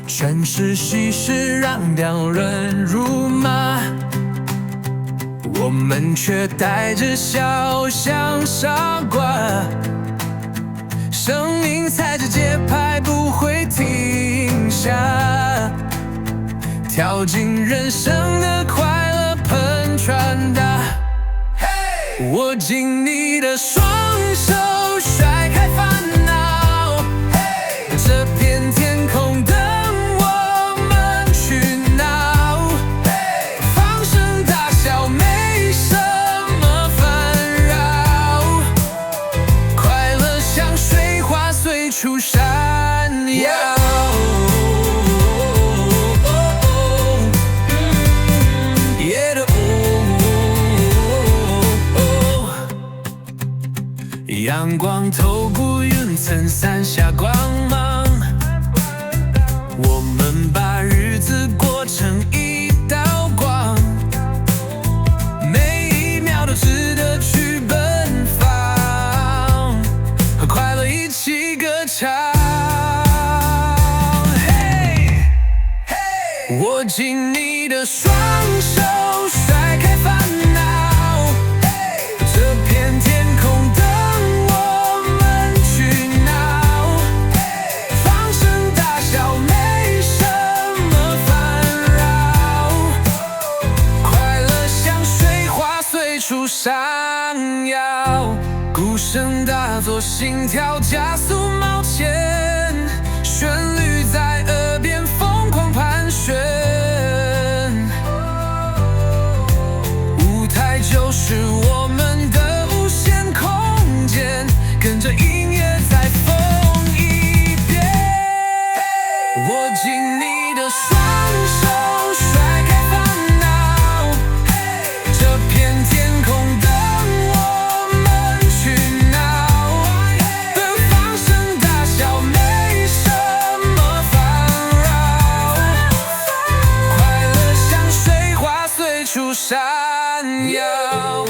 全是喜事让两人辱骂，我们却带着笑像傻瓜。生命踩着节拍不会停下，跳进人生的快乐喷传达。握紧你的双手，甩开烦恼，这片天空等我们去闹。放声大笑没什么烦扰，快乐像水花随处闪耀。阳光透过云层散下光芒，我们把日子过成一道光，每一秒都值得去奔放，和快乐一起歌唱。握紧你的双手，甩开烦恼，这片天空等我们去闹。放声大笑没什么烦扰，快乐像水花随处闪耀。鼓声大作，心跳加速冒险，旋律在耳边疯狂盘旋。舞台就是我们的无限空间，跟着音乐再疯一遍。握紧你的双手，甩开烦恼，这片天空等我们去闹。放声大笑没什么烦扰，快乐像水花随处闪耀。